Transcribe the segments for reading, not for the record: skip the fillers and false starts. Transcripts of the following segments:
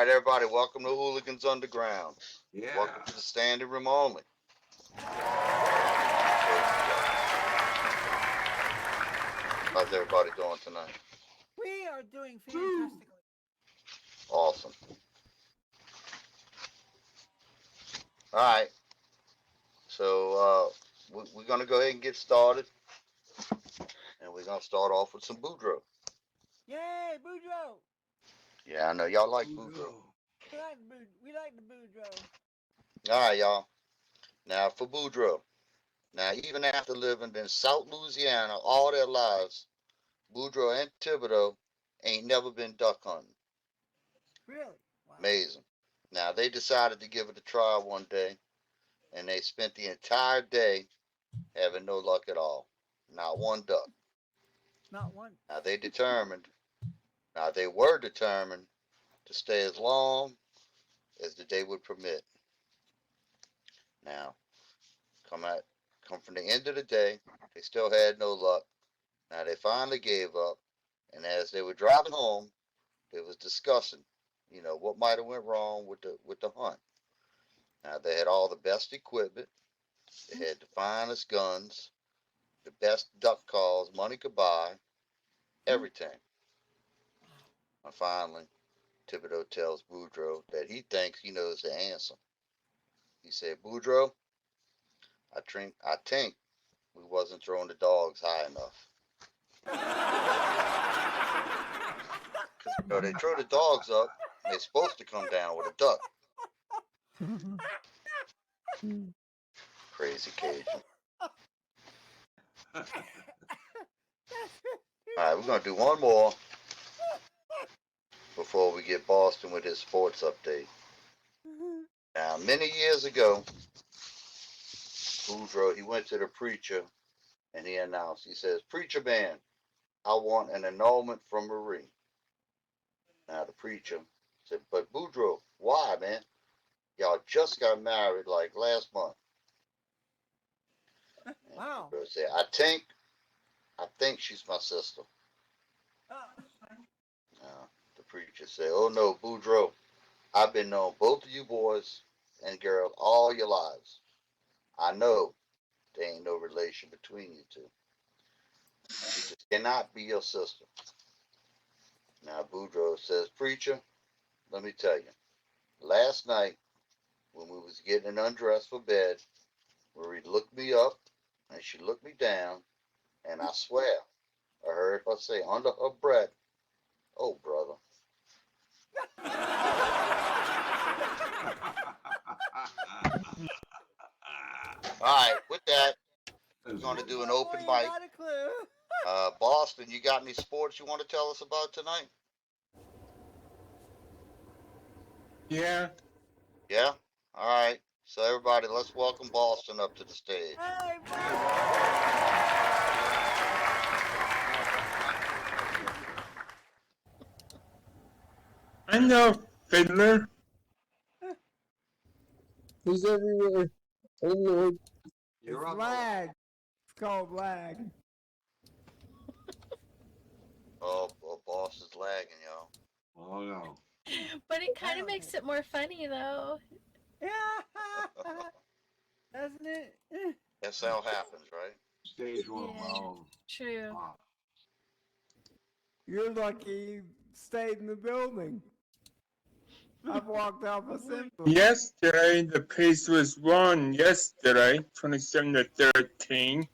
right, everybody, welcome to Hooligans Underground. Yeah. Welcome to the standing room only. How's everybody doing tonight? We are doing fantastically. Awesome. All right. So we're going to go ahead and get started. And we're going to start off with some Boudreaux. Yay, Boudreaux! Yeah, I know y'all like Boudreaux. We like the Boudreaux. All right, y'all. Now, for Boudreaux. Now, even after living in South Louisiana all their lives, Boudreaux and Thibodeau ain't never been duck hunting. Really? Wow. Amazing. Now, they decided to give it a try one day, and they spent the entire day having no luck at all. Not one duck. Not one. Now, they were determined to stay as long as the day would permit. Now, come from the end of the day, they still had no luck. Now, they finally gave up, and as they were driving home, they was discussing, what might have went wrong with the hunt. Now, they had all the best equipment. They had the finest guns, the best duck calls money could buy, everything. And finally, Thibodeau tells Boudreaux that he thinks he knows the answer. He said, Boudreaux, I think we wasn't throwing the dogs high enough. Because they throw the dogs up, they're supposed to come down with a duck. Crazy Cajun. All right, we're going to do one more before we get Boston with his sports update. Now, many years ago, Boudreaux, he went to the preacher and he announced, he says, Preacher man, I want an annulment from Marie. Now, the preacher said, but Boudreaux, why, man? Y'all just got married like last month. Wow. Boudreaux said, I think she's my sister. The preacher said, oh no, Boudreaux, I've been knowing both of you boys and girls all your lives. I know there ain't no relation between you two. She just cannot be your sister. Now Boudreaux says, Preacher, let me tell you, last night when we was getting undressed for bed, Marie looked me up and she looked me down, and I swear I heard her say under her breath, oh brother. All right, with that, we're going to do an open mic. Not a clue. Boston, you got any sports you want to tell us about tonight? Yeah. Yeah? All right. So everybody, let's welcome Boston up to the stage. Hey, I know Fiddlah. He's everywhere. Oh Lord. You're it's up. lag. It's called lag. Oh, Boston's lagging, y'all. Oh no. But it kind of makes it more funny, though. Yeah. Doesn't it? That's how it happens, right? Stage one. Yeah. Well, True. wow. You're lucky you stayed in the building. I've walked out for simple. Yesterday, the pace was won. Yesterday, 27-13.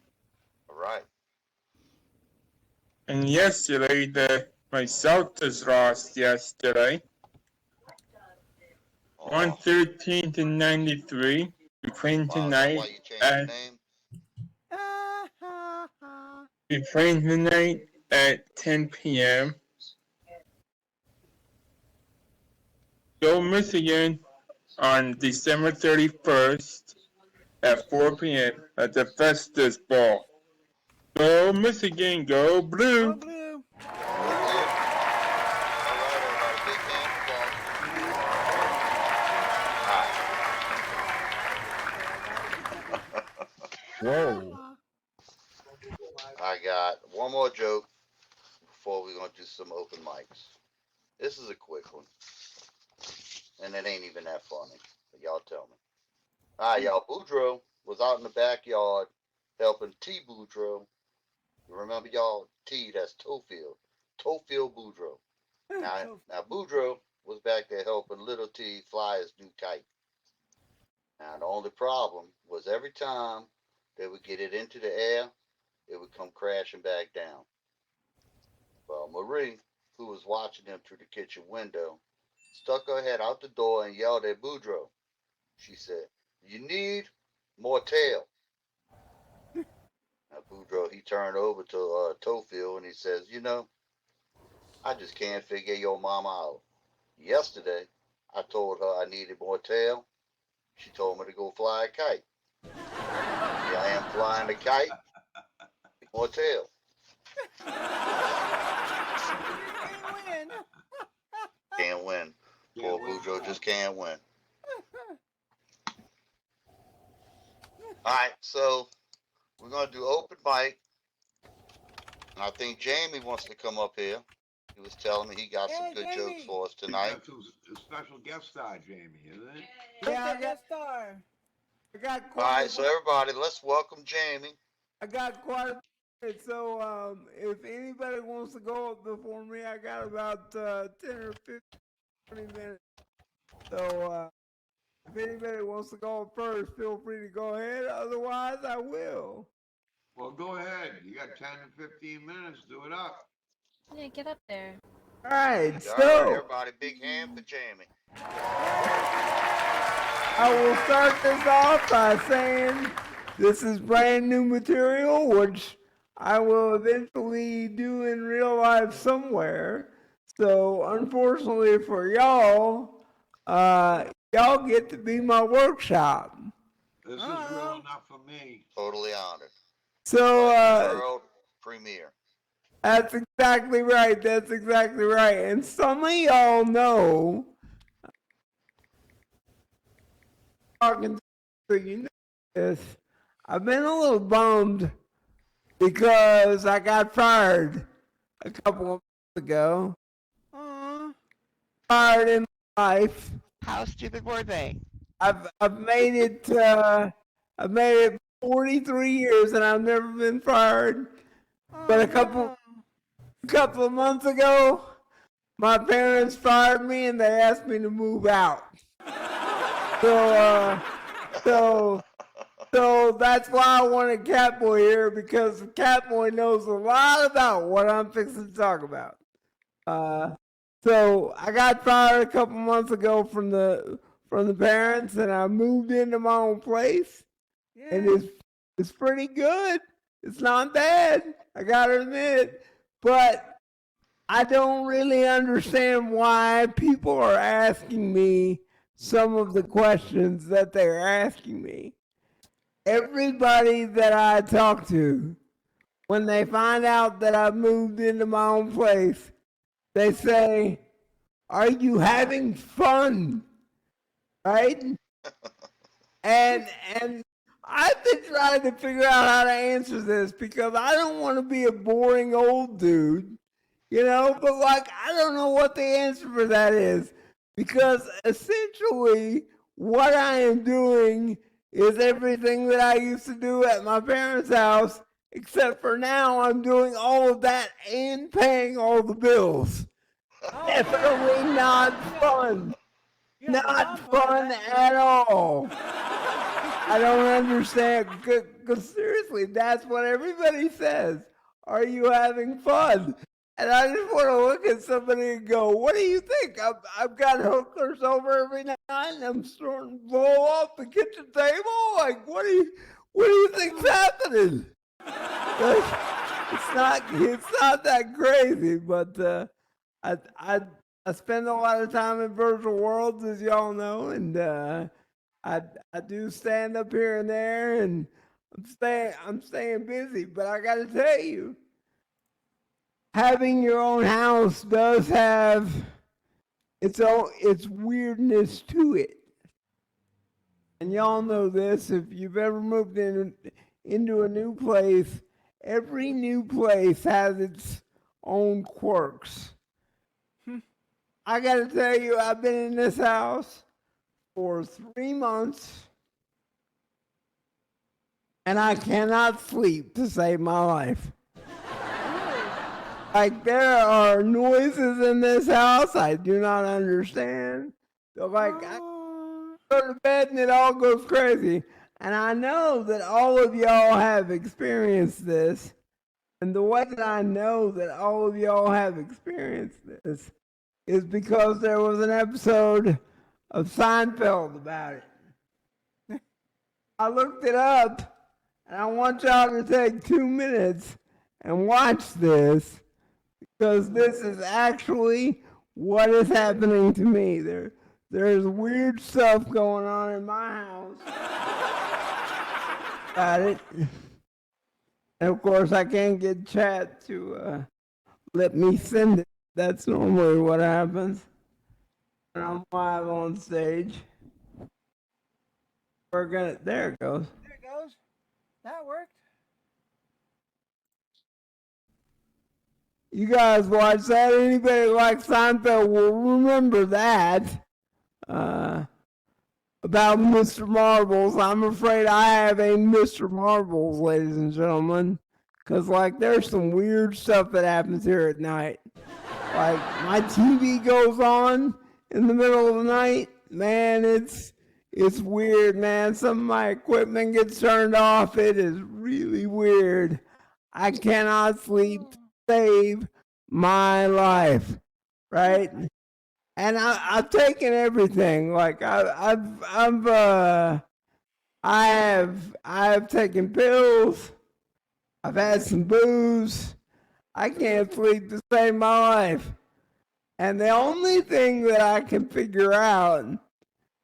All right. And yesterday, my Celtics lost yesterday. Oh. 113-93. We're playing Wow, tonight. why you changed your name? We're playing tonight at 10 p.m. Go Michigan on December 31st at 4 p.m. at the Festus Ball. Go Michigan, go blue! Go blue! Whoa. I got one more joke before we're going to do some open mics. This is a quick one. and it ain't even that funny. But y'all tell me. All right, y'all. Boudreaux was out in the backyard helping T. Boudreaux. You remember y'all? T, that's Tofield. Tofield Boudreaux. Now Boudreaux was back there helping little T fly his new kite. Now the only problem was every time they would get it into the air, it would come crashing back down. Well, Marie, who was watching them through the kitchen window, stuck her head out the door and yelled at Boudreaux. She said, "You need more tail." Now Boudreaux, he turned over to Tofield and he says, I just can't figure your mama out. Yesterday, I told her I needed more tail. She told me to go fly a kite. Here I am flying the kite. More tail. Can't win. Poor Boudreaux just can't win. All right, so we're going to do open mic. And I think Jamie wants to come up here. He was telling me he got some good jokes for us tonight. That's a special guest star, Jamie, isn't it? Yeah, I got star. I got All right, so everybody, let's welcome Jamie. I got quite a bit. So if anybody wants to go up before me, I got about 10 or 15, 20 minutes. So if anybody wants to go up first, feel free to go ahead. Otherwise, I will. Well, go ahead. You got 10 to 15 minutes. Do it up. Yeah, get up there. All right, All so right, everybody, big hand for Jamie. I will start this off by saying this is brand new material, which I will eventually do in real life somewhere. So unfortunately for y'all, y'all get to be my workshop. This is real enough for me. Totally honored. So World premiere. that's exactly right. That's exactly right. And some of y'all know, talking to you know this, I've been a little bummed because I got fired a couple of months ago. Fired in my life. How stupid were they? I've made it 43 years and I've never been fired. But a couple of months ago, my parents fired me and they asked me to move out. So that's why I wanted Catboy here, because Catboy knows a lot about what I'm fixing to talk about. So I got fired a couple months ago from the parents, and I moved into my own place, and it's pretty good. It's not bad, I gotta admit, but I don't really understand why people are asking me some of the questions that they're asking me. Everybody that I talk to, when they find out that I've moved into my own place, they say, "Are you having fun?" Right? And I've been trying to figure out how to answer this because I don't want to be a boring old dude, but like, I don't know what the answer for that is, because essentially what I am doing is everything that I used to do at my parents' house, except for now I'm doing all of that and paying all the bills. Definitely not fun. Not fun at all. I don't understand, because seriously, that's what everybody says. Are you having fun? And I just want to look at somebody and go, what do you think? I've got hookers over every night and I'm starting to blow off the kitchen table? Like, what do you think's happening? Like, it's not that crazy, but I spend a lot of time in virtual worlds, as y'all know, and I do stand up here and there, and I'm staying busy. But I got to tell you, having your own house does have its weirdness to it, and y'all know this. If you've ever moved into a new place, every new place has its own quirks. I gotta tell you, I've been in this house for 3 months, and I cannot sleep to save my life. Like, there are noises in this house I do not understand. So, like, I go to bed and it all goes crazy. And I know that all of y'all have experienced this. And the way that I know that all of y'all have experienced this is because there was an episode of Seinfeld about it. I looked it up, and I want y'all to take 2 minutes and watch this, because this is actually what is happening to me. There's weird stuff going on in my house. Got it. And of course, I can't get chat to let me send it. That's normally what happens when I'm live on stage. There it goes. There it goes. That worked. You guys watch that? Anybody like Seinfeld will remember that. About Mr. Marbles. I'm afraid I have a Mr. Marbles, ladies and gentlemen. Because, like, there's some weird stuff that happens here at night. Like, my TV goes on in the middle of the night. Man, it's weird, man. Some of my equipment gets turned off. It is really weird. I cannot sleep to save my life, right? And I've taken everything. Like, I have taken pills. I've had some booze. I can't sleep to save my life. And the only thing that I can figure out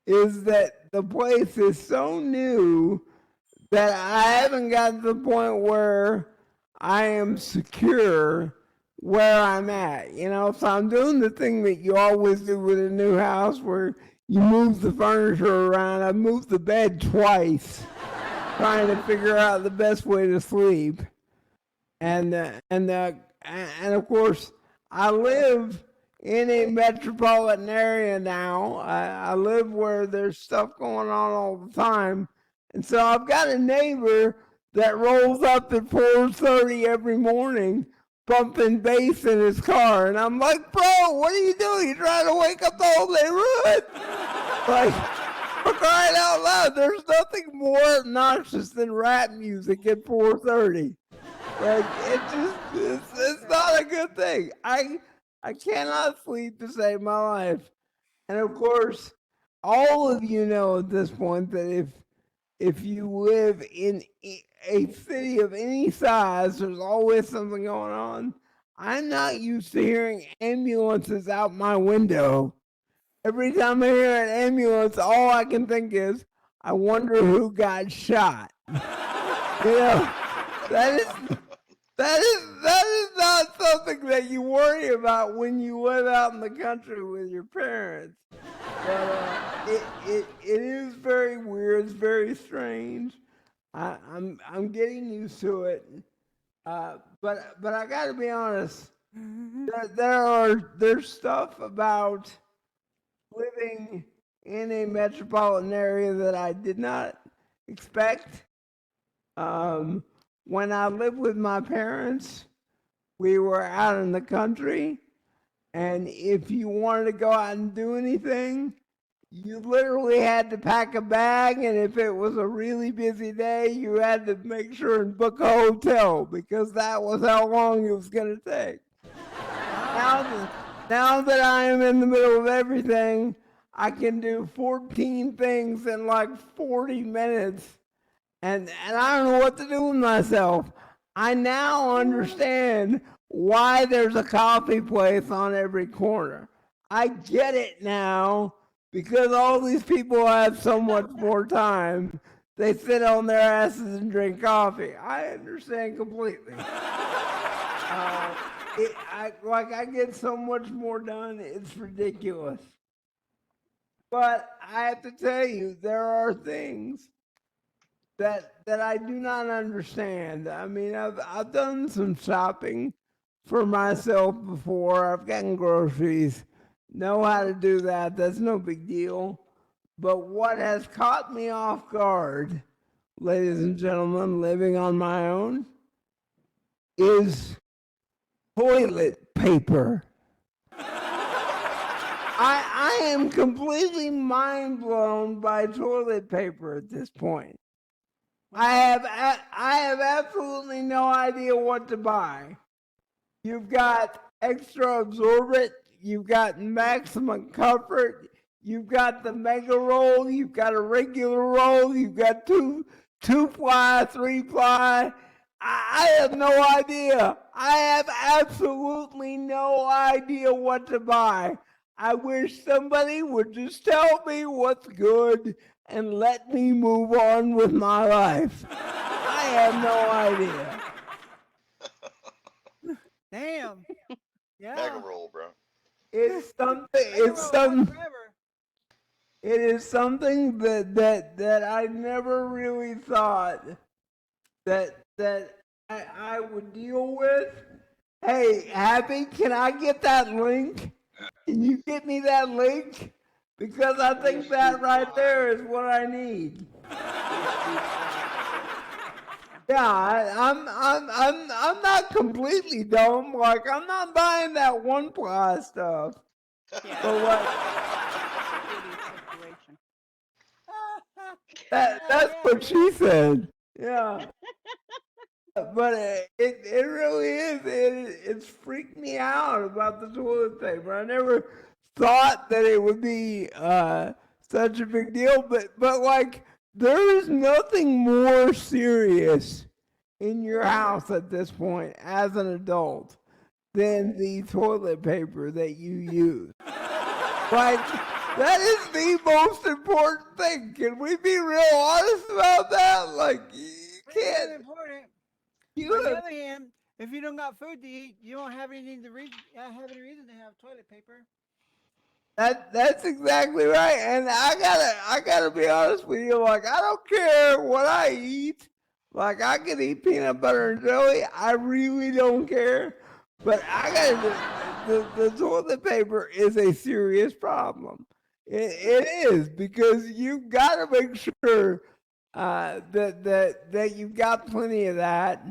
is that the place is so new that I haven't got to the point where I am secure where I'm at. You know, so I'm doing the thing that you always do with a new house where you move the furniture around. I've moved the bed twice, trying to figure out the best way to sleep. And of course, I live in a metropolitan area now. I live where there's stuff going on all the time. And so I've got a neighbor that rolls up at 4:30 every morning, bumping bass in his car. And I'm like, bro, what are you doing? You trying to wake up the whole neighborhood? Like, for crying out loud, there's nothing more obnoxious than rap music at 4:30. Like, it's not a good thing. I cannot sleep to save my life. And of course, all of you know at this point that if you live in a city of any size, there's always something going on. I'm not used to hearing ambulances out my window. Every time I hear an ambulance, all I can think is, I wonder who got shot. You know, that is not something that you worry about when you live out in the country with your parents. But it is very weird. It's very strange. I'm getting used to it. But I got to be honest. There's stuff about living in a metropolitan area that I did not expect. When I lived with my parents, we were out in the country, and if you wanted to go out and do anything, you literally had to pack a bag, and if it was a really busy day, you had to make sure and book a hotel, because that was how long it was going to take. Now that I am in the middle of everything, I can do 14 things in like 40 minutes. And I don't know what to do with myself. I now understand why there's a coffee place on every corner. I get it now, because all these people have so much more time. They sit on their asses and drink coffee. I understand completely. I get so much more done, it's ridiculous. But I have to tell you, there are things that I do not understand. I mean, I've done some shopping for myself before. I've gotten groceries. know how to do that. That's no big deal. But what has caught me off guard, ladies and gentlemen, living on my own, is toilet paper. I am completely mind blown by toilet paper at this point. I have absolutely no idea what to buy. You've got extra absorbent, you've got maximum comfort, you've got the mega roll, you've got a regular roll, you've got two ply, 3-ply. I have no idea. I have absolutely no idea what to buy. I wish somebody would just tell me what's good and let me move on with my life. I have no idea. Damn. Yeah. Mega roll, bro. It's something. Mega It's roll some. forever. It is something that I never really thought that I would deal with. Hey, Happy, can I get that link? Can you get me that link? Because I think that right there is what I need. Yeah, I'm not completely dumb. Like, I'm not buying that 1-ply stuff. Yeah. But what? Situation. That's what she said. Yeah. But it really is. It's freaked me out about the toilet paper. I never thought that it would be such a big deal. But like, there is nothing more serious in your house at this point as an adult than the toilet paper that you use. Like, that is the most important thing. Can we be real honest about that? Like, you It's can't. important. You On the have, other hand, if you don't got food to eat, you don't have anything to have any reason to have toilet paper. that's exactly right. And I gotta be honest with you. Like, I don't care what I eat. Like, I can eat peanut butter and jelly. I really don't care. But I gotta. The toilet paper is a serious problem. It is, because you've got to make sure that you've got plenty of that.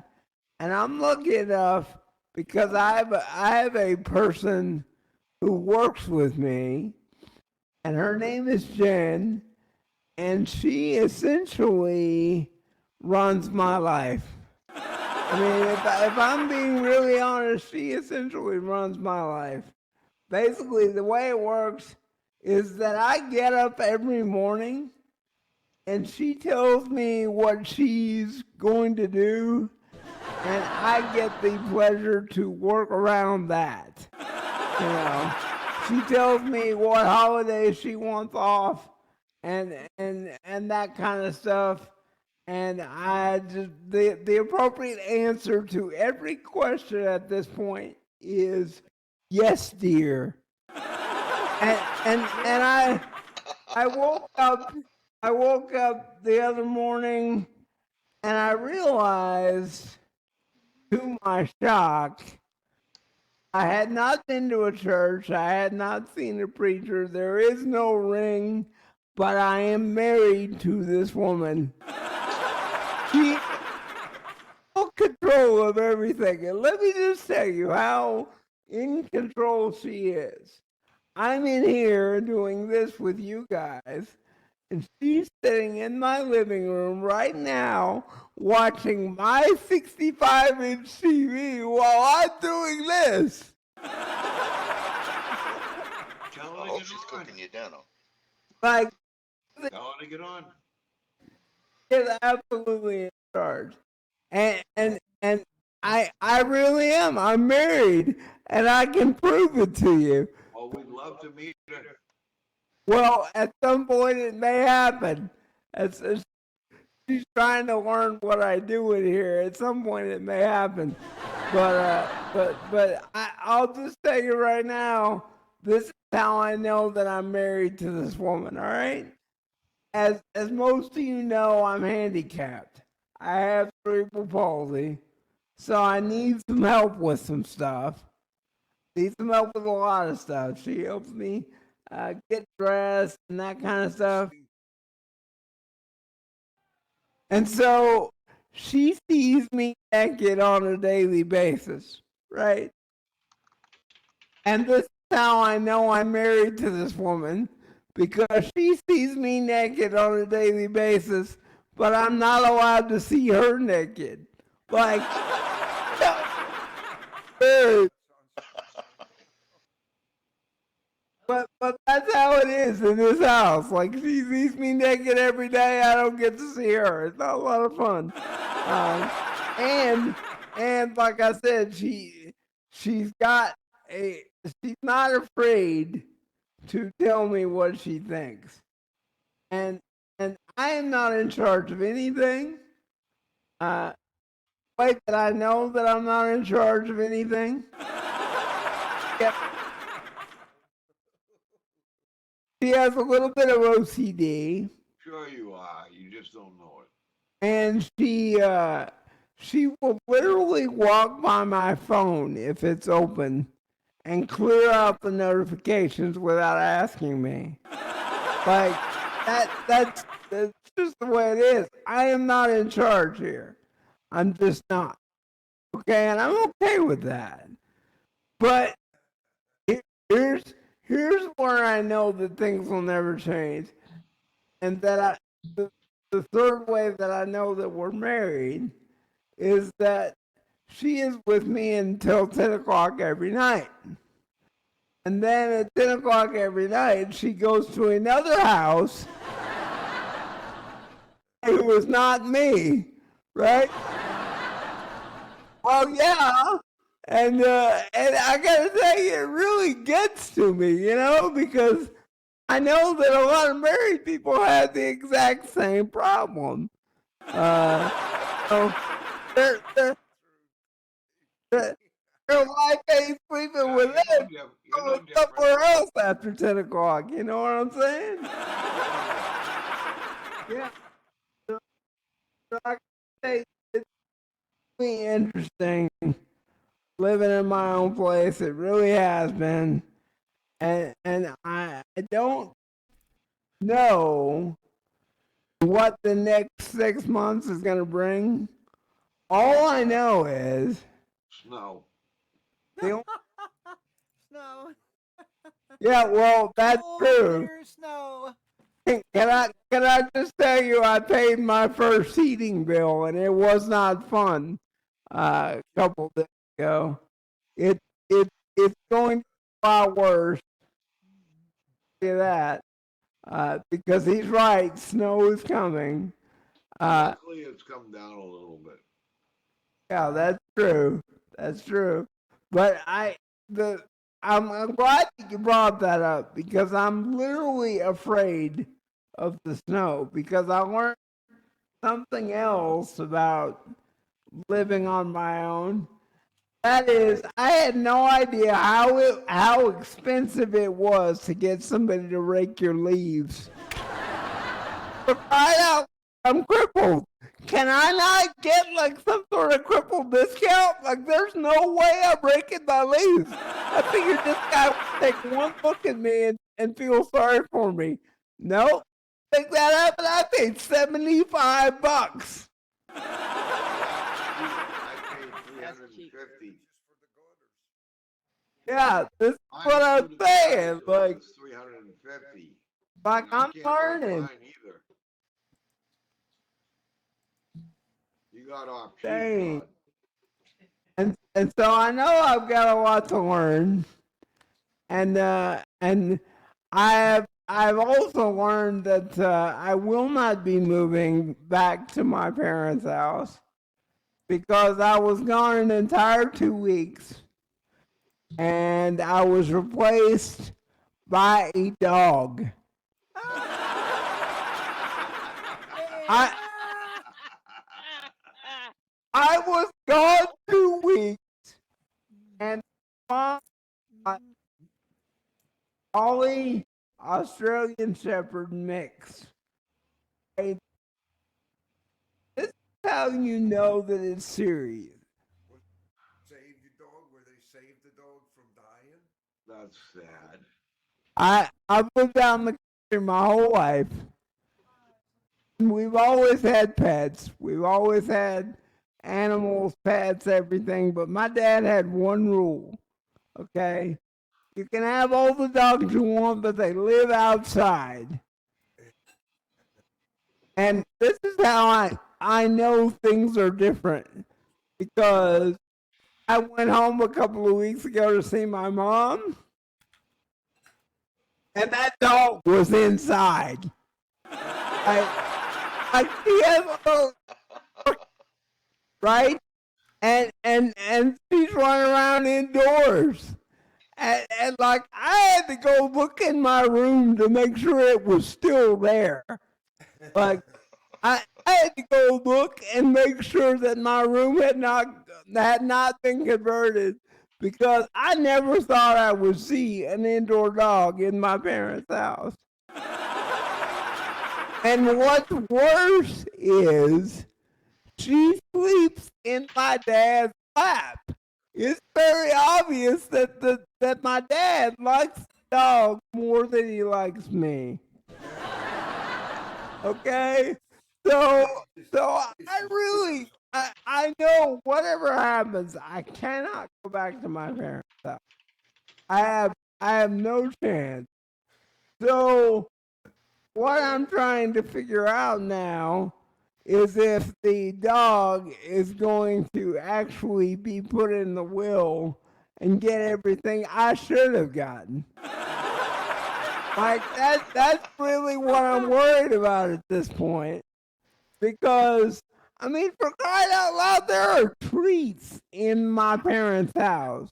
And I'm lucky enough because I have a person who works with me, and her name is Jen, and she essentially runs my life. I mean, if I'm being really honest, she essentially runs my life. Basically, the way it works is that I get up every morning and she tells me what she's going to do, and I get the pleasure to work around that. You know, she tells me what holidays she wants off and that kind of stuff. And I just, the appropriate answer to every question at this point is yes, dear. And I woke up the other morning and I realized, to my shock, I had not been to a church. I had not seen a preacher. There is no ring, but I am married to this woman. She has full control of everything. And let me just tell you how in control she is. I'm in here doing this with you guys, and she's sitting in my living room right now watching my 65-inch TV while I'm doing this. Tell her I to hope get she's on. cooking you dinner. Like, Tell her to get on. is absolutely in charge. And I really am. I'm married, and I can prove it to you. Well, we'd love to meet her. Well, at some point it may happen. She's trying to learn what I do in here. At some point it may happen. But I'll just tell you right now, this is how I know that I'm married to this woman, all right? As most of you know, I'm handicapped. I have cerebral palsy, so I need some help with some stuff. needs some help with a lot of stuff. She helps me get dressed and that kind of stuff. And so she sees me naked on a daily basis, right? And this is how I know I'm married to this woman, because she sees me naked on a daily basis, but I'm not allowed to see her naked. Like, dude. But that's how it is in this house. Like, she sees me naked every day. I don't get to see her. It's not a lot of fun. And like I said, she's not afraid to tell me what she thinks. And I am not in charge of anything. Wait, that I know that I'm not in charge of anything. Yep. She has a little bit of OCD. Sure you are. You just don't know it. And she will literally walk by my phone if it's open and clear out the notifications without asking me. Like, that's just the way it is. I am not in charge here. I'm just not. Okay, and I'm okay with that. But here's where I know that things will never change. And that the third way that I know that we're married is that she is with me until 10 o'clock every night. And then at 10 o'clock every night, she goes to another house. It was not me, right? Well, yeah. And I gotta say, it really gets to me, because I know that a lot of married people have the exact same problem. So their life ain't sleeping with them. Going somewhere else after 10 o'clock. You know what I'm saying? Yeah. So I can say it's really interesting living in my own place. It really has been. And I don't know what the next 6 months is going to bring. All I know is Snow. the Snow. yeah, well, that's Cold true. winter snow. Can I just tell you, I paid my first heating bill and it was not fun. A couple days ago, it's going to be a lot worse. See that? Because he's right, snow is coming. Luckily, it's come down a little bit. Yeah, that's true. That's true. But I'm glad that you brought that up, because I'm literally afraid of the snow, because I learned something else about living on my own. That is, I had no idea how expensive it was to get somebody to rake your leaves. But right out, I'm crippled. Can I not get like some sort of crippled discount? Like, there's no way I'm raking my leaves. I figured this guy would take one look at me and feel sorry for me. Nope. Pick that up and I paid $75. I paid 350. Yeah, this is what I'm saying. Like, 350. I'm I can't rake learning. mine either. You got off cheap, Dang. bud. And so I know I've got a lot to learn. And I've also learned that I will not be moving back to my parents' house, because I was gone an entire 2 weeks and I was replaced by a dog. I was gone 2 weeks and Ollie Australian Shepherd mix. This is how you know that it's serious. Save your dog? Were they save the dog from dying? That's sad. I've lived out in the country my whole life. We've always had pets. We've always had animals, pets, everything. But my dad had one rule. Okay, you can have all the dogs you want, but they live outside. And this is how I know things are different, because I went home a couple of weeks ago to see my mom, and that dog was inside. I right? And she's running around indoors. And like, I had to go look in my room to make sure it was still there. Like, I had to go look and make sure that my room had not been converted, because I never thought I would see an indoor dog in my parents' house. And what's worse is she sleeps in my dad's lap. It's very obvious that my dad likes the dog more than he likes me. Okay? So I know whatever happens, I cannot go back to my parents' house. I have no chance. So what I'm trying to figure out now is if the dog is going to actually be put in the will and get everything I should have gotten. Like, that's really what I'm worried about at this point. Because, I mean, for crying out loud, there are treats in my parents' house.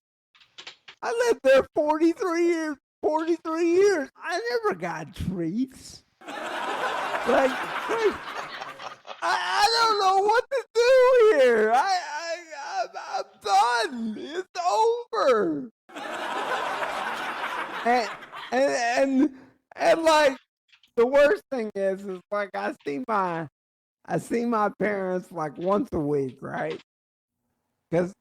I lived there 43 years. 43 years. I never got treats. Like I don't know what to do here. I'm done. It's over. And like, the worst thing is like, I see my parents like once a week, right? Because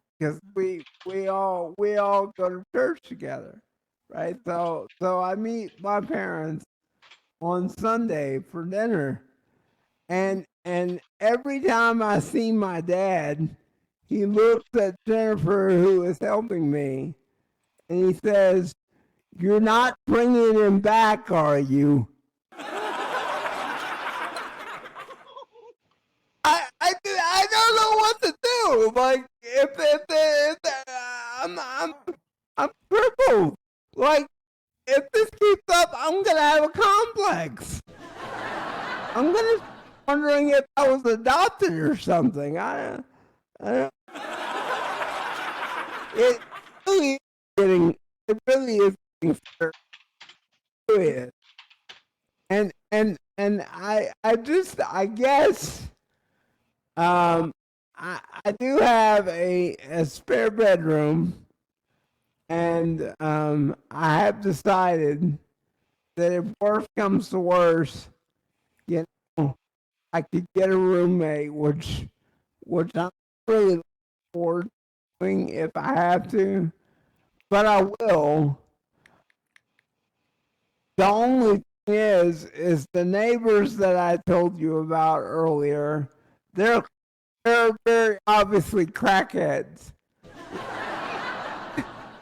we all go to church together, right? So I meet my parents on Sunday for dinner. And every time I see my dad, he looks at Jennifer, who is helping me, and he says, "You're not bringing him back, are you?" I don't know what to do. Like, if I'm crippled. Like, if this keeps up, I'm gonna have a complex. I'm gonna start wondering if I was adopted or something. I don't. It really is getting. It really is getting serious. And I guess I do have a spare bedroom, and I have decided that if worse comes to worse, you know, I could get a roommate, which I'm really looking forward to doing if I have to, but I will. The only thing is the neighbors that I told you about earlier, they're very obviously crackheads.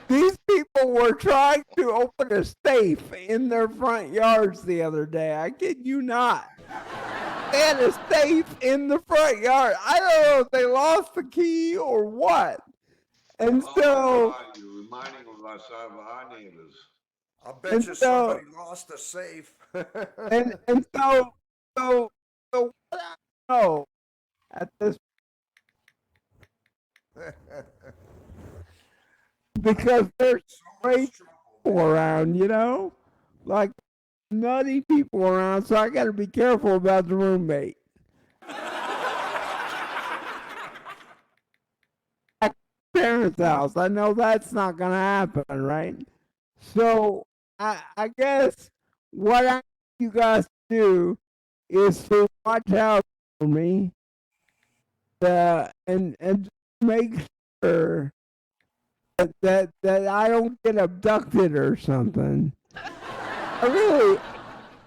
These people were trying to open a safe in their front yards the other day. I kid you not. They had a safe in the front yard. I don't know if they lost the key or what. And so You're reminding us of our neighbors. I'll bet you somebody lost a safe. and so what I know at this, because there's great people around, you know, like nutty people around, so I got to be careful about the roommate. At parents' house, I know that's not gonna happen, right? So I guess what I need you guys to do is to watch out for me, and make sure that I don't get abducted or something. I really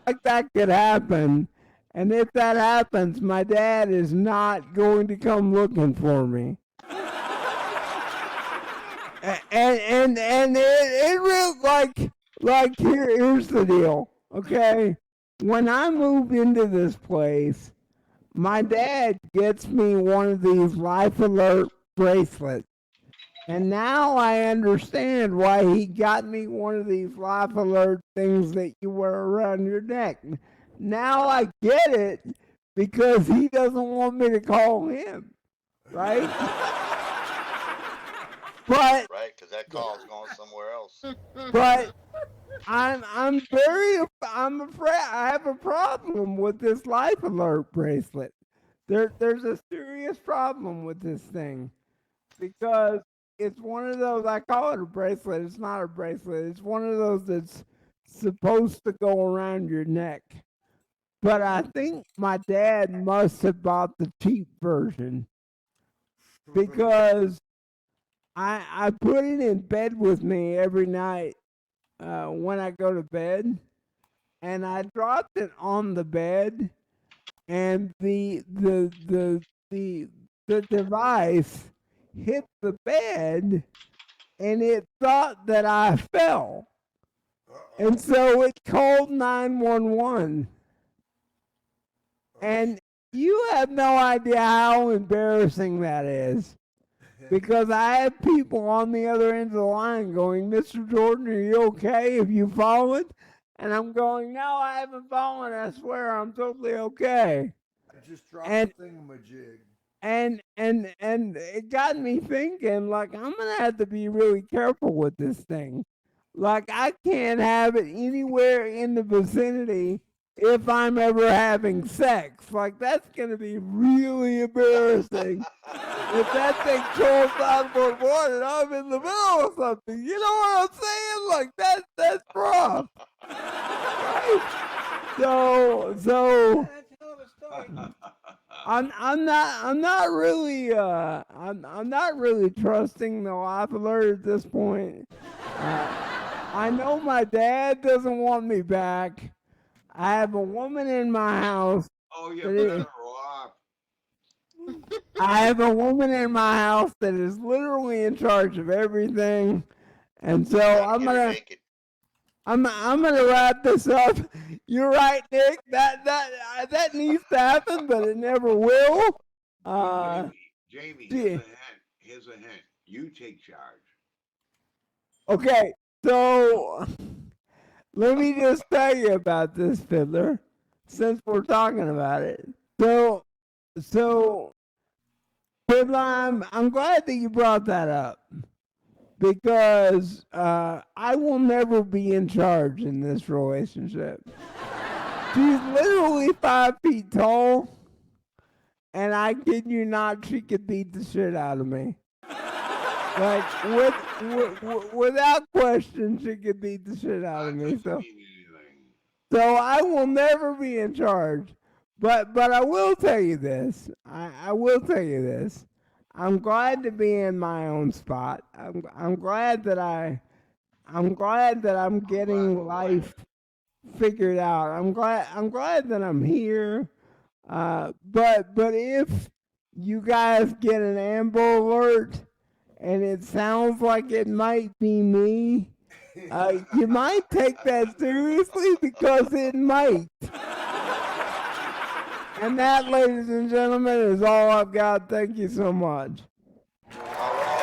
like that could happen. And if that happens, my dad is not going to come looking for me. And it really like here's the deal, okay? When I moved into this place, my dad gets me one of these Life Alert bracelets. And now I understand why he got me one of these Life Alert things that you wear around your neck. Now I get it because he doesn't want me to call him, right? But Right? Because that call's going somewhere else. but I'm afraid I have a problem with this Life Alert bracelet. There's a serious problem with this thing because it's one of those, I call it a bracelet. It's not a bracelet. It's one of those that's supposed to go around your neck. But I think my dad must have bought the cheap version because I put it in bed with me every night when I go to bed, and I dropped it on the bed, and the device hit the bed, and it thought that I fell, and so it called 911. And you have no idea how embarrassing that is. Because I have people on the other end of the line going, Mr. Jordan, are you okay? Have you fallen? And I'm going, no, I haven't fallen. I swear I'm totally okay. I just dropped And- the thingamajig. And it got me thinking, like, I'm going to have to be really careful with this thing. Like, I can't have it anywhere in the vicinity if I'm ever having sex. Like, that's going to be really embarrassing. If that thing calls 911 and I'm in the middle of something, you know what I'm saying? Like, that's rough. Right? So That's a hell of a story. I'm not really I'm not really trusting the Life Alert at this point. I know my dad doesn't want me back. I have a woman in my house. Oh, you But it- better off. I have a woman in my house that is literally in charge of everything, and so I'm gonna wrap this up. You're right, Nick. That needs to happen, but it never will. Jamie, yeah. here's a hint. You take charge. Okay, so let me just tell you about this, Fiddler, since we're talking about it. So Fiddler, I'm glad that you brought that up because I will never be in charge in this relationship. She's literally 5 feet tall, and I kid you not, she could beat the shit out of me. Like without question, she could beat the shit out of me. That doesn't mean anything. So I will never be in charge. But I will tell you this. I will tell you this. I'm glad to be in my own spot. I'm glad that I'm getting life figured out. I'm glad that I'm here. But if you guys get an Amber Alert and it sounds like it might be me, you might take that seriously because it might. And that, ladies and gentlemen, is all I've got. Thank you so much. All right.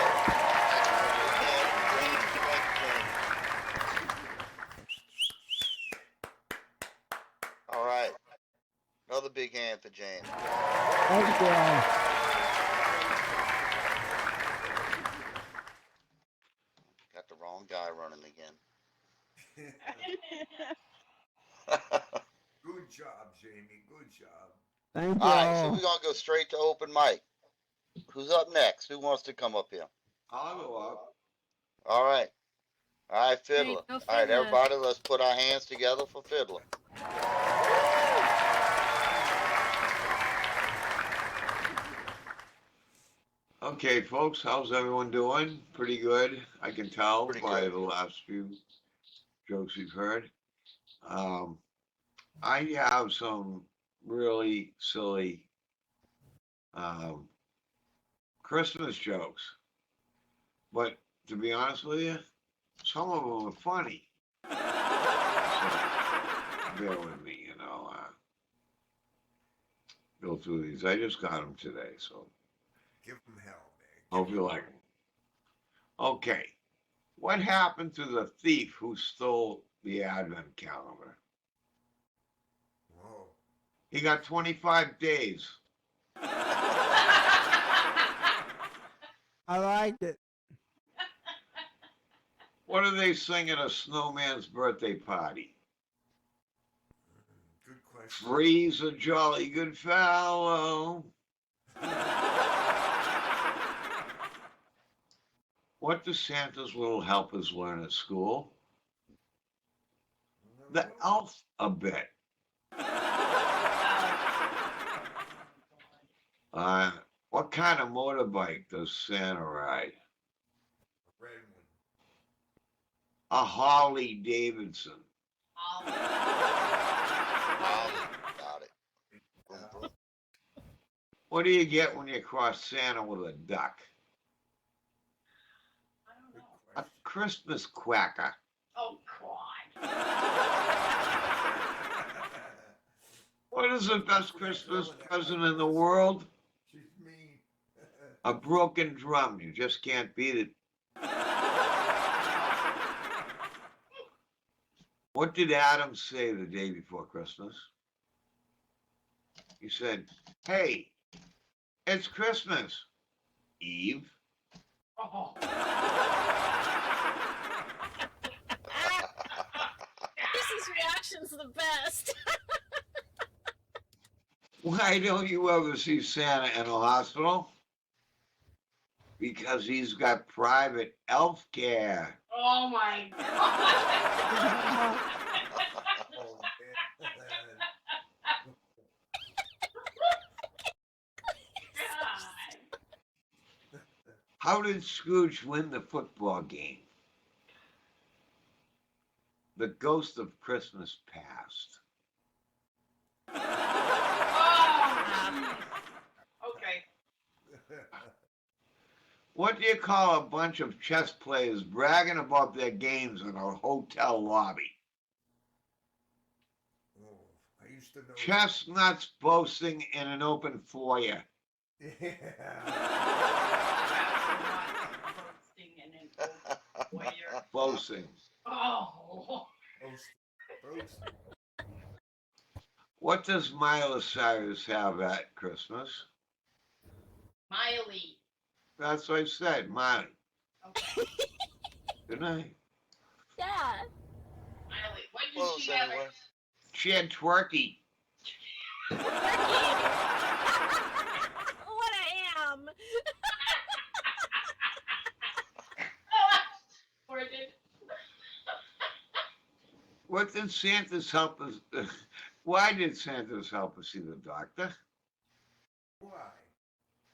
All right. Another big hand for James. Thank you all. Got the wrong guy running again. Good job, Jamie. Good job. Thank you All right, all. so we're gonna go straight to open mic. Who's up next? Who wants to come up here? I'll go up. All right, Fiddler. go All right, Fiddler. everybody, let's put our hands together for Fiddler. Okay, folks, how's everyone doing? Pretty good, I can tell Pretty by good. the last few jokes we've heard. I have some really silly Christmas jokes, but to be honest with you, some of them are funny. So bear with me, go through these. I just got them today, so Give him hell, man. hope you like them. Okay, what happened to the thief who stole the advent calendar? Whoa. He got 25 days. I liked it. What do they sing at a snowman's birthday party? Good question. Freeze a jolly good fellow. What do Santa's little helpers learn at school? The alphabet. What kind of motorbike does Santa ride? Red one. A Harley Davidson. Ollie, got it. Boom, boom. What do you get when you cross Santa with a duck? Good A question. Christmas quacker. Oh, God. What is the best Christmas present in the world? She's mean. A broken drum. You just can't beat it. What did Adam say the day before Christmas? He said, "Hey, it's Christmas, Eve." Oh. This reaction's the best. Why don't you ever see Santa in a hospital? Because he's got private health care. Oh, my God. Oh, man. God. How did Scrooge win the football game? The ghost of Christmas past. Oh, okay. What do you call a bunch of chess players bragging about their games in a hotel lobby? Oh, I used to know. Chestnuts boasting in an open foyer. Yeah. Roasting in an open foyer. Boasting. Oh. Roast. What does Miley Cyrus have at Christmas? Miley. That's what I said, Miley. Okay. Good night. Yeah. Miley. What did Close she have? anyway. She had twerky. What I am. Or did. What did Santa's helpers? Why did Santa's helper see the doctor? Why?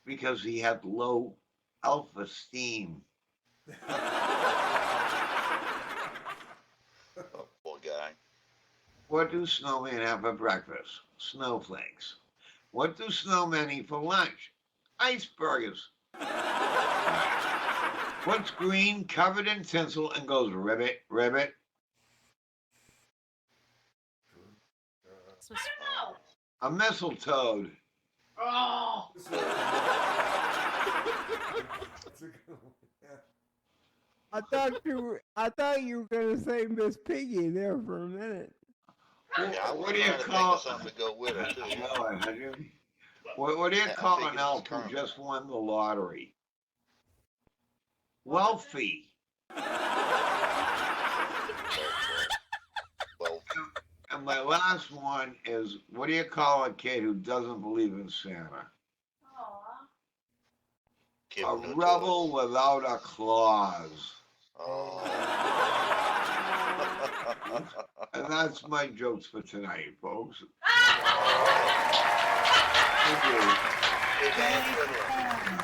Because he had low self-esteem. Oh, poor guy. What do snowmen have for breakfast? Snowflakes. What do snowmen eat for lunch? Icebergers. What's green, covered in tinsel, and goes ribbit, ribbit? Oh. A mistletoe. Oh. That's a good one. Yeah. I thought you were gonna say Miss Piggy there for a minute. Yeah, I was What do you trying to think call? of something to go with it too. I know, I had you. What do you Yeah, I call think an it was elf who Kermit. just won the lottery? Wealthy. Well, And my last one is, what do you call a kid who doesn't believe in Santa? Aw. kid A with no rebel toys. without a clause. Oh. And that's my jokes for tonight, folks. Big man Fiddlah.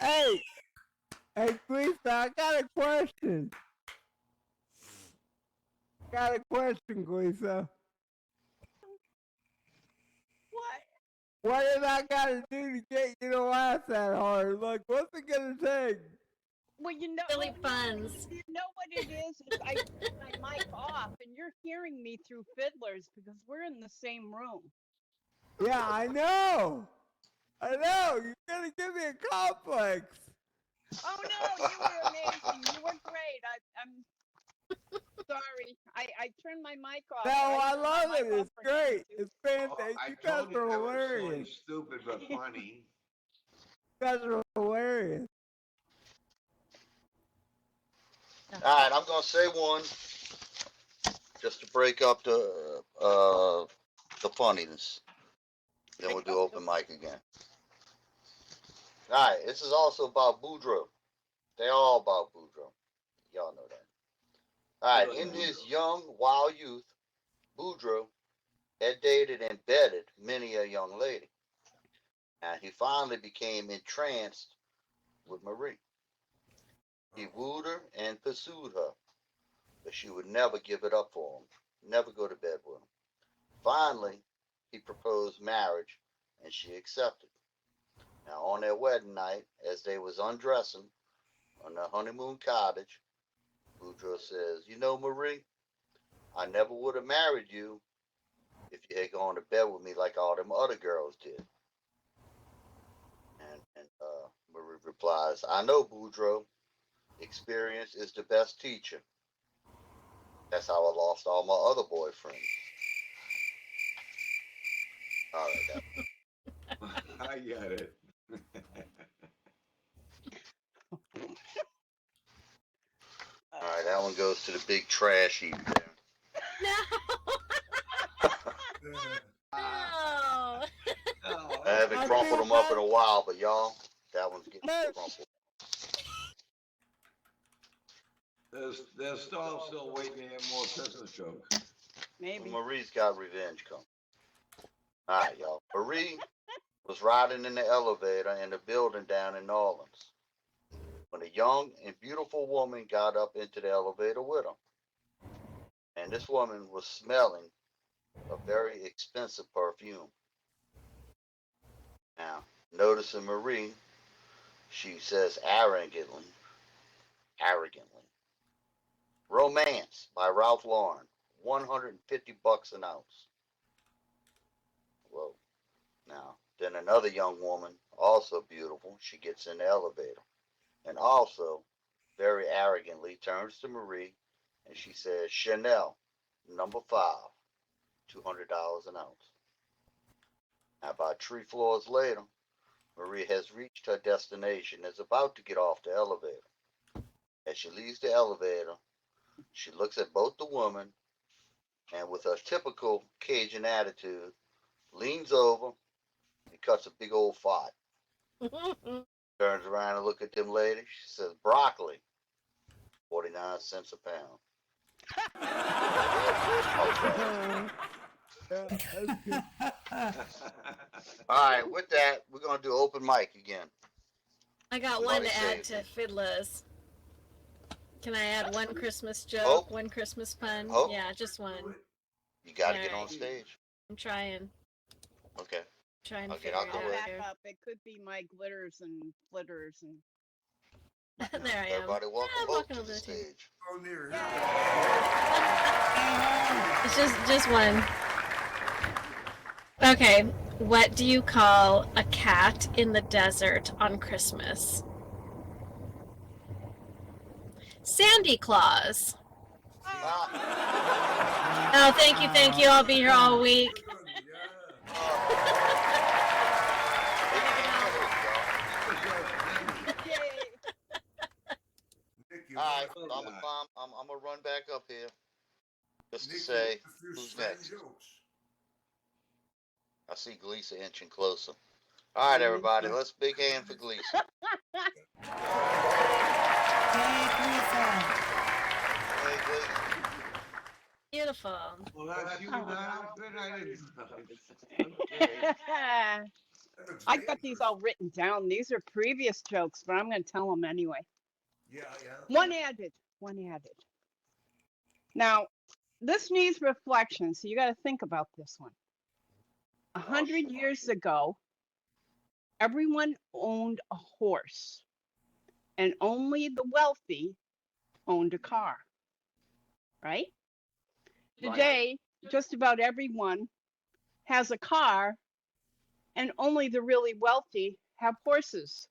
Hey, Gleesa, I got a question. Gleesa. What? What did I gotta do to get you to laugh that hard? Like, what's it gonna take? Well, you know, Silly puns. you know what it is I turn my mic off, and you're hearing me through Fiddlers because we're in the same room. Yeah, I know. You're gonna give me a complex. Oh no, you were amazing. You were great. I'm sorry. I turned my mic off. No, I love it. It's for great. you. It's Oh, fantastic. I You guys told you are that was silly, hilarious. stupid, but funny. You guys are hilarious. All right, I'm gonna say one just to break up the funniness. Then we'll do open mic again. All right, this is also about Boudreaux. They all about Boudreaux. Y'all know that. All right, in his young, wild youth, Boudreaux had dated and bedded many a young lady. And he finally became entranced with Marie. He wooed her and pursued her, but she would never give it up for him, never go to bed with him. Finally, he proposed marriage, and she accepted. Now, on their wedding night, as they was undressing on their honeymoon cottage, Boudreaux says, "You know, Marie, I never would have married you if you had gone to bed with me like all them other girls did." And Marie replies, "I know, Boudreaux. Experience is the best teacher. That's how I lost all my other boyfriends." All right, I get it. all right, that one goes to the big trash heap there. No. No. Oh, I haven't crumpled them up in a while, but y'all, that one's getting crumpled. they're still waiting to hear more Christmas jokes. Maybe. Marie's got revenge coming. All right, y'all. Marie was riding in the elevator in the building down in New Orleans when a young and beautiful woman got up into the elevator with her. And this woman was smelling a very expensive perfume. Now, noticing Marie, she says arrogantly, "Romance by Ralph Lauren, $150 an ounce." Whoa. Now, then another young woman, also beautiful, she gets in the elevator and also very arrogantly turns to Marie and she says, "Chanel, number 5, $200 an ounce." Now, about 3 floors later, Marie has reached her destination and is about to get off the elevator. As she leaves the elevator, she looks at both the women and with her typical Cajun attitude, leans over and cuts a big old fart. Turns around and look at them ladies. She says, "Broccoli, 49 cents a pound." All right, with that, we're going to do open mic again. I got one to add to Fiddlah's. Can I add one Christmas joke, one Christmas pun? Yeah, just one. You got to get on stage. I'm trying. Okay. Trying to Okay, figure I'll it go out with Back here. up. It could be my glitters and flitters and. There I am. Everybody welcome walking to over the the table. stage. Oh, near. It's just one. Okay, what do you call a cat in the desert on Christmas? Sandy Claus. Oh, thank you. I'll be here all week. All right, I'm gonna run back up here just to say who's next. I see Gleesa inching closer. All right, everybody, let's big hand for Gleesa. Hey, Gleesa. Beautiful. Well, that's you in that outfit? I didn't know. Okay. I got these all written down. These are previous jokes, but I'm going to tell them anyway. Yeah, yeah. One added. Now, this needs reflection, so you got to think about this one. 100 years ago, everyone owned a horse, and only the wealthy owned a car, right? Today, just about everyone has a car, and only the really wealthy have horses.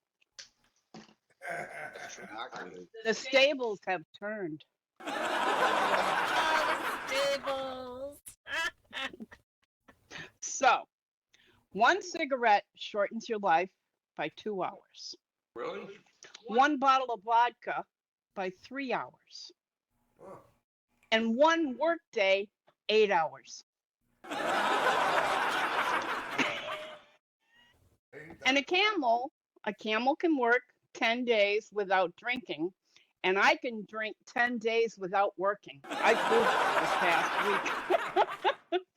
The stables have turned. Stables. So, one cigarette shortens your life by 2 hours. Really? One bottle of vodka by 3 hours. Oh. And one workday, 8 hours. And a camel can work 10 days without drinking, and I can drink 10 days without working. I proved this past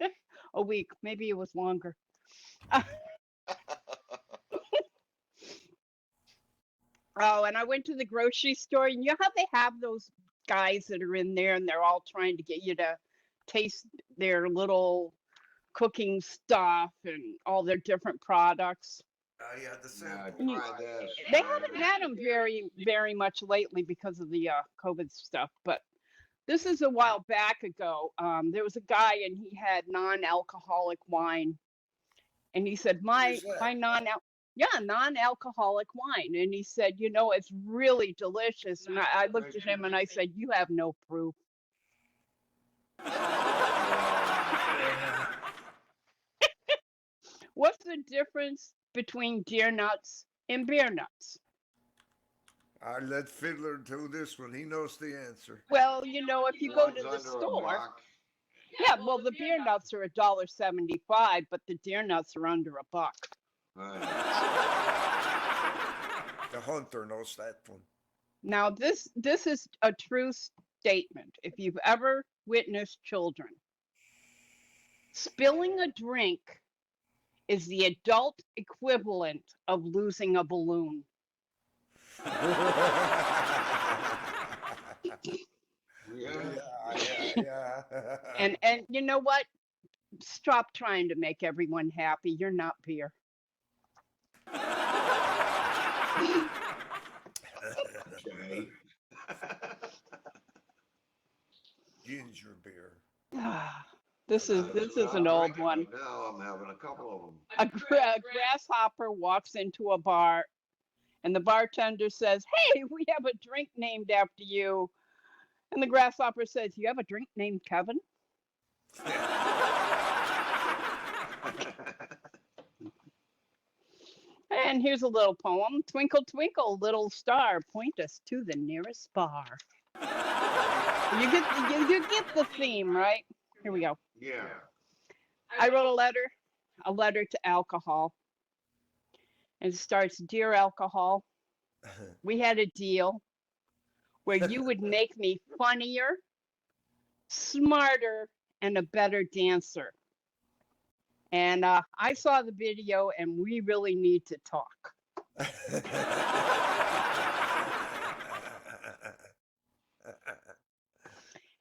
week. A week, maybe it was longer. Oh, and I went to the grocery store, and you know how they have those guys that are in there, and they're all trying to get you to taste their little cooking stuff and all their different products. Yeah, the Yeah, sample. try this. They haven't had them very much lately because of the COVID stuff, but this is a while back ago. There was a guy, and he had non-alcoholic wine, and he said, my non-alcoholic wine. And he said, you know, it's really delicious. And I looked at him and I said, you have no proof. What's the difference between deer nuts and beer nuts? I let Fiddler do this one. He knows the answer. Well, you know, if you go to the store, yeah, well, the beer nuts are $1.75, but the deer nuts are under $1. The hunter knows that one. Now, this is a true statement. If you've ever witnessed children, spilling a drink is the adult equivalent of losing a balloon. Yeah. And you know what? Stop trying to make everyone happy. You're not beer. Okay. Ginger beer. This is an old one. Now I'm having a couple of them. A grasshopper walks into a bar, and the bartender says, "Hey, we have a drink named after you." And the grasshopper says, "You have a drink named Kevin?" And here's a little poem. Twinkle, twinkle, little star, point us to the nearest bar. You get the theme, right? Here we go. Yeah. I wrote a letter to alcohol. And it starts, "Dear alcohol, we had a deal where you would make me funnier, smarter, and a better dancer. And I saw the video, and we really need to talk."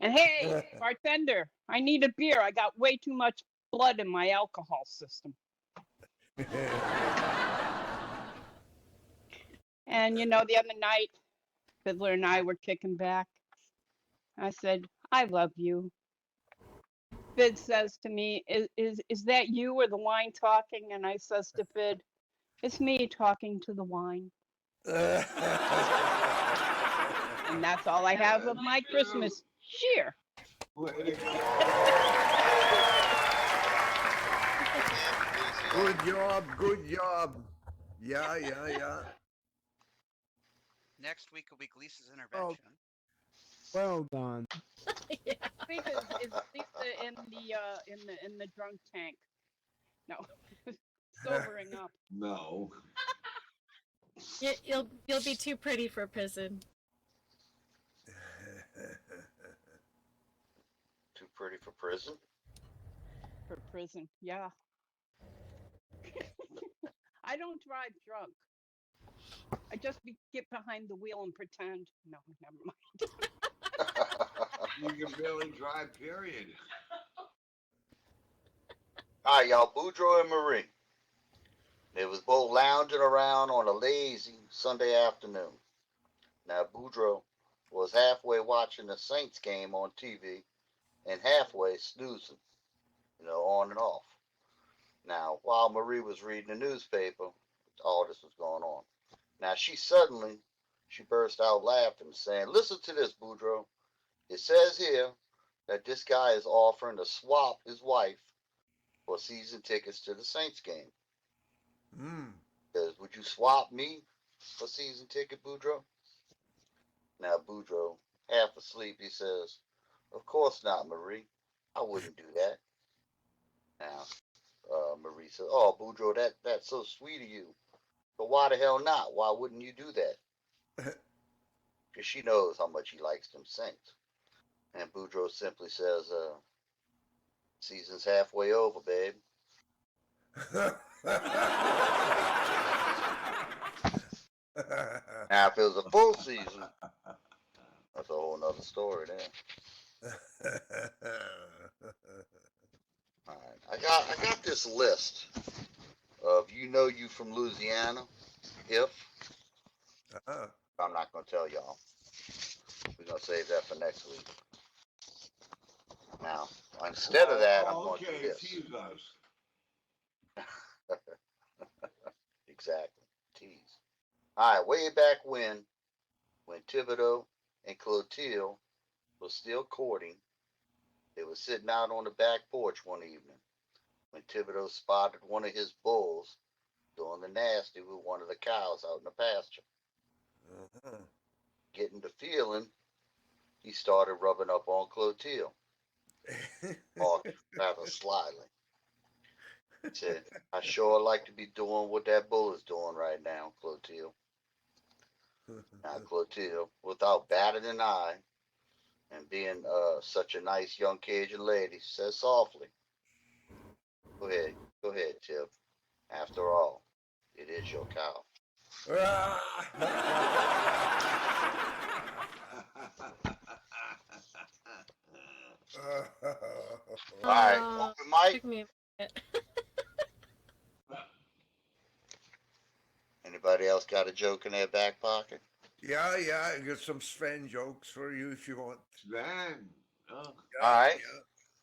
And hey, bartender, I need a beer. I got way too much blood in my alcohol system. And you know, the other night, Fiddler and I were kicking back. I said, "I love you." Fid says to me, is that you or the wine talking? And I says to Fid, "It's me talking to the wine." And that's all I have of my Christmas cheer. Good job. Yeah. Next week will be Gleesa's intervention. Well done. Yeah. Is Lisa in the drunk tank? No, sobering up. No. You'll be too pretty for prison. Too pretty for prison? For prison, yeah. I don't drive drunk. I just get behind the wheel and pretend. No, never mind. You can barely drive, period. All right, y'all, Boudreaux and Marie. They was both lounging around on a lazy Sunday afternoon. Now, Boudreaux was halfway watching the Saints game on TV and halfway snoozing, on and off. Now, while Marie was reading the newspaper, all this was going on. Now, she burst out laughing, saying, "Listen to this, Boudreaux. It says here that this guy is offering to swap his wife for season tickets to the Saints game. Says, would you swap me for season ticket, Boudreaux?" Now, Boudreaux, half asleep, he says, "Of course not, Marie. I wouldn't do that." Now, Marie says, "Oh, Boudreaux, that's so sweet of you. But why the hell not? Why wouldn't you do that?" Because she knows how much he likes them Saints. And Boudreaux simply says, "Season's halfway over, babe." Now, if it was a full season, that's a whole nother story there. All right, I got this list of you from Louisiana. If I'm not gonna tell y'all, we're gonna save that for next week. Now, instead of that, I'm going to do this. Tease us. Exactly, tease. All right, way back when Thibodeau and Clotilde was still courting, they were sitting out on the back porch one evening when Thibodeau spotted one of his bulls doing the nasty with one of the cows out in the pasture. Getting the feeling, he started rubbing up on Clotilde, or rather slyly. He said, "I sure like to be doing what that bull is doing right now, Clotilde." Now, Clotilde, without batting an eye, and being such a nice young Cajun lady, says softly, Go ahead, Tip. After all, it is your cow." All right, open mic. Took me a minute. Anybody else got a joke in their back pocket? Yeah, I got some Sven jokes for you if you want. Sven. Oh. All right.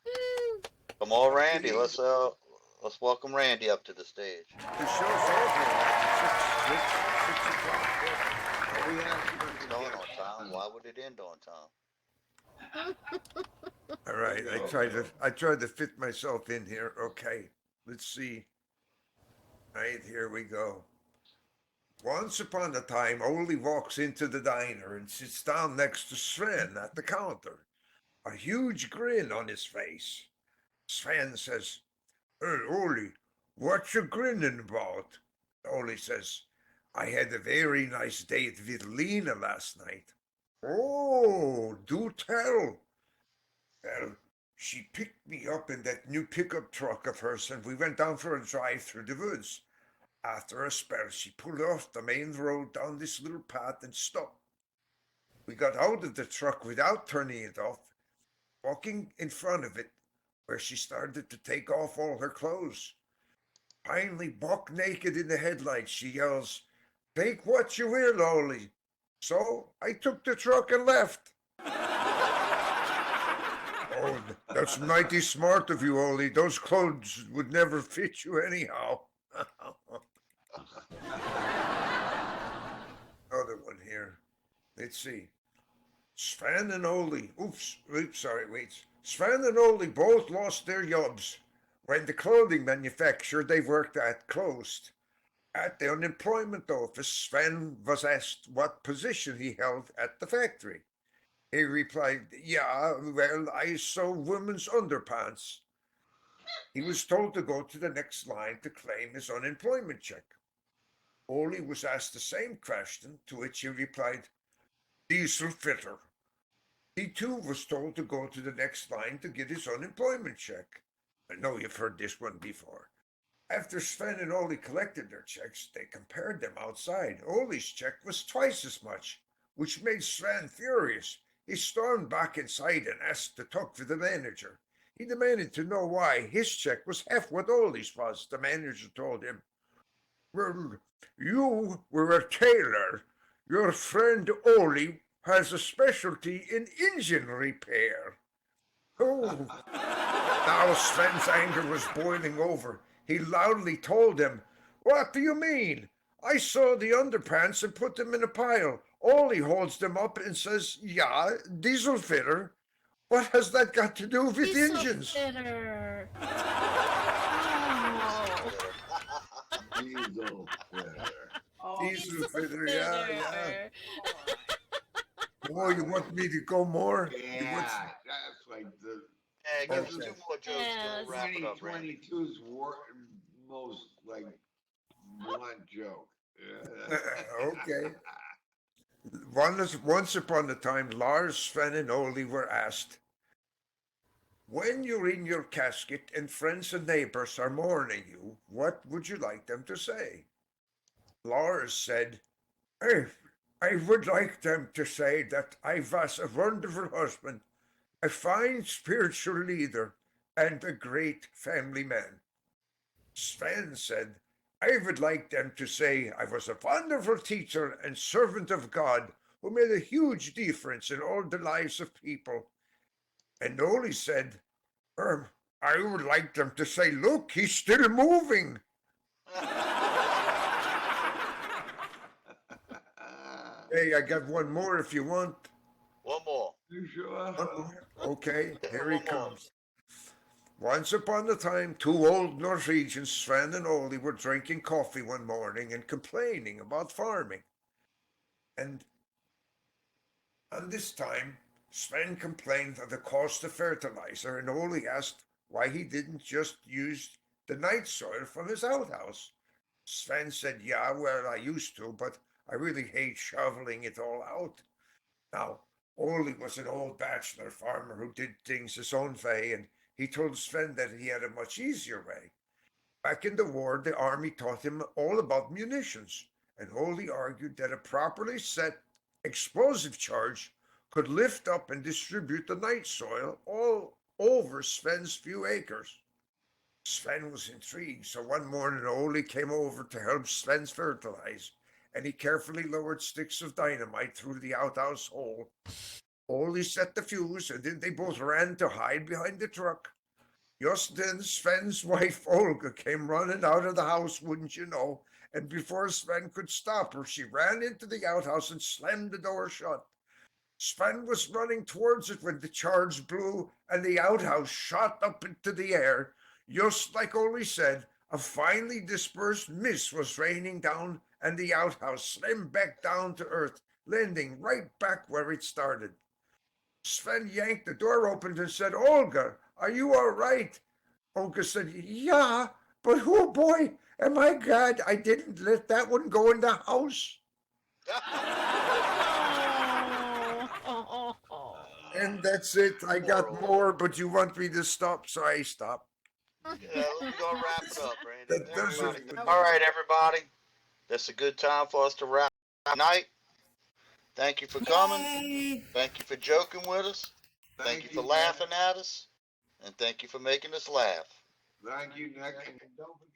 Woo. Come on, Randy. Let's welcome Randy up to the stage. The show's over. 6 o'clock. Oh, yeah. It's going on time. Why would it end on time? All right, I tried to fit myself in here. Okay, let's see. Right, here we go. Once upon a time, Ole walks into the diner and sits down next to Sven at the counter, a huge grin on his face. Sven says, "Hey, Ole, what you grinning about?" Ole says, "I had a very nice date with Lena last night." "Oh, do tell." "Well, she picked me up in that new pickup truck of hers and we went down for a drive through the woods. After a spell, she pulled off the main road down this little path and stopped. We got out of the truck without turning it off, walking in front of it, where she started to take off all her clothes. Finally, buck naked in the headlights, she yells, 'Take what you will, Ole.' So I took the truck and left." "Oh, that's mighty smart of you, Ole. Those clothes would never fit you anyhow." Another one here. Let's see. Sven and Ole. Sven and Ole both lost their jobs when the clothing manufacturer they worked at closed. At the unemployment office, Sven was asked what position he held at the factory. He replied, "Yeah, well, I sew women's underpants." He was told to go to the next line to claim his unemployment check. Ole was asked the same question, to which he replied, "Diesel fitter." He too was told to go to the next line to get his unemployment check. I know you've heard this one before. After Sven and Ole collected their checks, they compared them outside. Ole's check was twice as much, which made Sven furious. He stormed back inside and asked to talk to the manager. He demanded to know why his check was half what Ole's was. The manager told him, "Well, you were a tailor. Your friend Ole has a specialty in engine repair." Oh, now Sven's anger was boiling over. He loudly told him, "What do you mean? I saw the underpants and put them in a pile. Ole holds them up and says, 'Yeah, diesel fitter.' What has that got to do with Diesel engines?" fitter. Oh. Diesel fitter. Oh, Diesel fitter, yeah. Oh, you want me to go more? Yeah, that's like the Yeah, give us Okay. 2 more jokes Yes. to wrap it up, Randy. 2022's most like blunt joke. Yeah. Okay. Once upon a time, Lars, Sven, and Ole were asked, "When you're in your casket and friends and neighbors are mourning you, what would you like them to say?" Lars said, I would like them to say that I was a wonderful husband, a fine spiritual leader, and a great family man." Sven said, "I would like them to say I was a wonderful teacher and servant of God who made a huge difference in all the lives of people." And Ole said, "I would like them to say, look, he's still moving." Hey, I got one more if you want. One more. You sure? Okay, here he One more. comes. Once upon a time, 2 old Norwegians, Sven and Ole, were drinking coffee one morning and complaining about farming. And this time, Sven complained of the cost of fertilizer, and Ole asked why he didn't just use the night soil from his outhouse. Sven said, "Yeah, well, I used to, but I really hate shoveling it all out." Now, Ole was an old bachelor farmer who did things his own way, and he told Sven that he had a much easier way. Back in the war, the army taught him all about munitions, and Ole argued that a properly set explosive charge could lift up and distribute the night soil all over Sven's few acres. Sven was intrigued, so one morning Ole came over to help Sven fertilize, and he carefully lowered sticks of dynamite through the outhouse hole. Ole set the fuse, and then they both ran to hide behind the truck. Just then, Sven's wife Olga came running out of the house, wouldn't you know, and before Sven could stop her, she ran into the outhouse and slammed the door shut. Sven was running towards it when the charge blew, and the outhouse shot up into the air. Just like Ole said, a finely dispersed mist was raining down, and the outhouse slammed back down to earth, landing right back where it started. Sven yanked the door open and said, "Olga, are you all right?" Olga said, "Yeah, but oh boy, am I glad I didn't let that one go in the house." And that's it. I got more, but you want me to stop, so I stop. Yeah, let's go wrap it up, Randy. That does Everybody. it. All right, everybody. That's a good time for us to wrap tonight. Thank you for coming. Thank you for joking with us. Thank you for laughing at us. And thank you for making us laugh. Thank you, Nick. And don't forget